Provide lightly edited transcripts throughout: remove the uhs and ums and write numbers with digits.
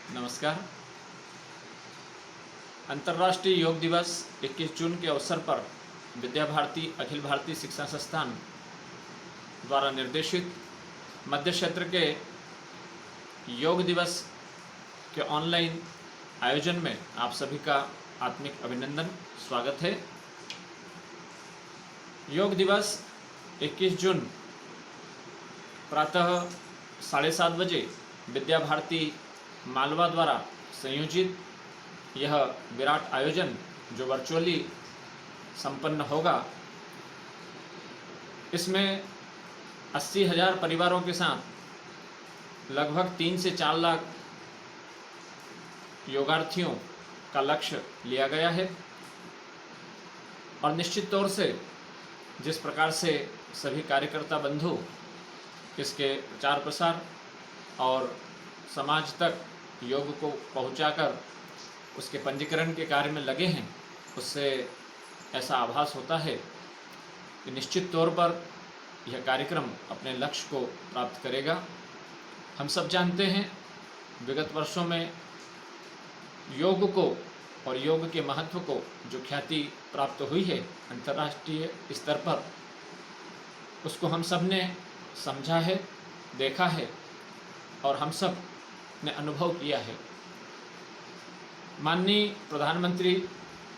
नमस्कार। अंतर्राष्ट्रीय योग दिवस 21 जून के अवसर पर विद्या भारती अखिल भारतीय शिक्षा संस्थान द्वारा निर्देशित मध्य क्षेत्र के योग दिवस के ऑनलाइन आयोजन में आप सभी का आत्मिक अभिनंदन, स्वागत है। योग दिवस 21 जून प्रातः 7:30 बजे विद्या भारती मालवा द्वारा संयोजित यह विराट आयोजन जो वर्चुअली संपन्न होगा, इसमें 80,000 परिवारों के साथ लगभग 3 से 4 लाख योगार्थियों का लक्ष्य लिया गया है। और निश्चित तौर से जिस प्रकार से सभी कार्यकर्ता बंधु इसके प्रचार प्रसार और समाज तक योग को पहुंचाकर उसके पंजीकरण के कार्य में लगे हैं, उससे ऐसा आभास होता है कि निश्चित तौर पर यह कार्यक्रम अपने लक्ष्य को प्राप्त करेगा। हम सब जानते हैं विगत वर्षों में योग को और योग के महत्व को जो ख्याति प्राप्त हुई है अंतर्राष्ट्रीय स्तर पर, उसको हम सब ने समझा है, देखा है और हम सब ने अनुभव किया है। माननीय प्रधानमंत्री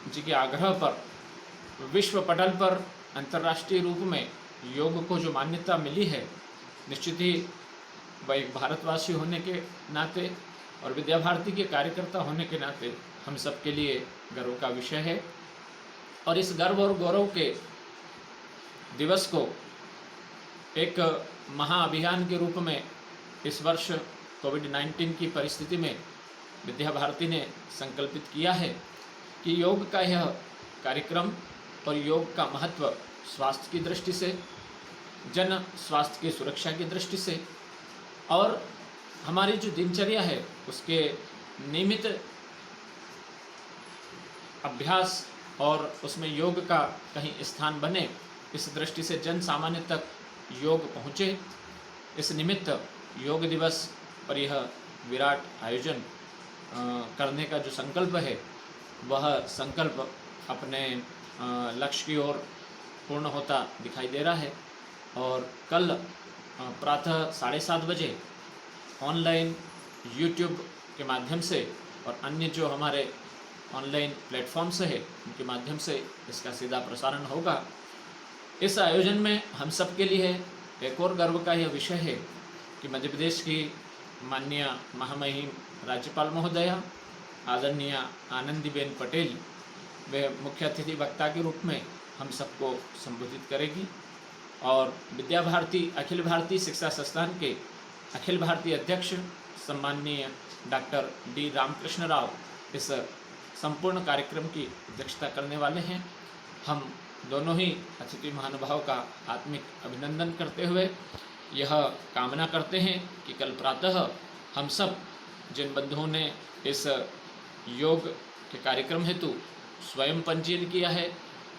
जी के आग्रह पर विश्व पटल पर अंतर्राष्ट्रीय रूप में योग को जो मान्यता मिली है, निश्चित ही वह एक भारतवासी होने के नाते और विद्या भारती के कार्यकर्ता होने के नाते हम सब के लिए गर्व का विषय है। और इस गर्व और गौरव के दिवस को एक महाअभियान के रूप में इस वर्ष कोविड-19 की परिस्थिति में विद्या भारती ने संकल्पित किया है कि योग का यह कार्यक्रम और योग का महत्व स्वास्थ्य की दृष्टि से, जन स्वास्थ्य की सुरक्षा की दृष्टि से और हमारी जो दिनचर्या है उसके नियमित अभ्यास और उसमें योग का कहीं स्थान बने, इस दृष्टि से जन सामान्य तक योग पहुँचे। इस निमित्त योग दिवस पर यह विराट आयोजन करने का जो संकल्प है, वह संकल्प अपने लक्ष्य की ओर पूर्ण होता दिखाई दे रहा है। और कल प्रातः 7:30 बजे ऑनलाइन यूट्यूब के माध्यम से और अन्य जो हमारे ऑनलाइन प्लेटफॉर्म्स है उनके माध्यम से इसका सीधा प्रसारण होगा। इस आयोजन में हम सब के लिए एक और गर्व का यह विषय है कि मध्य प्रदेश की माननीय महामहिम राज्यपाल महोदया आदरणीय आनंदीबेन पटेल वे मुख्य अतिथि वक्ता के रूप में हम सबको संबोधित करेगी। और विद्या भारती अखिल भारतीय शिक्षा संस्थान के अखिल भारतीय अध्यक्ष सम्माननीय डॉक्टर डी रामकृष्ण राव इस संपूर्ण कार्यक्रम की अध्यक्षता करने वाले हैं। हम दोनों ही अतिथि महानुभाव का आत्मिक अभिनंदन करते हुए यह कामना करते हैं कि कल प्रातः हम सब जिन बंधुओं ने इस योग के कार्यक्रम हेतु स्वयं पंजीयन किया है,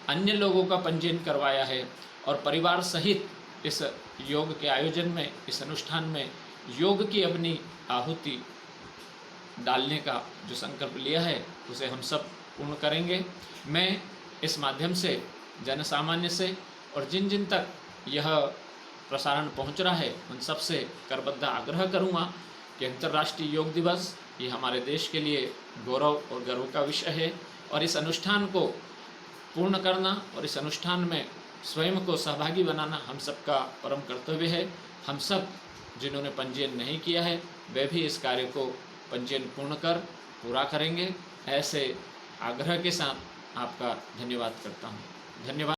अन्य लोगों का पंजीयन करवाया है और परिवार सहित इस योग के आयोजन में, इस अनुष्ठान में योग की अपनी आहुति डालने का जो संकल्प लिया है उसे हम सब पूर्ण करेंगे। मैं इस माध्यम से जन सामान्य से और जिन जिन तक यह प्रसारण पहुंच रहा है उन सब से करबद्ध आग्रह करूंगा कि अंतर्राष्ट्रीय योग दिवस ये हमारे देश के लिए गौरव और गर्व का विषय है। और इस अनुष्ठान को पूर्ण करना और इस अनुष्ठान में स्वयं को सहभागी बनाना हम सबका परम कर्तव्य है। हम सब जिन्होंने पंजीयन नहीं किया है वे भी इस कार्य को पंजीयन पूर्ण कर पूरा करेंगे। ऐसे आग्रह के साथ आपका धन्यवाद करता हूँ। धन्यवाद।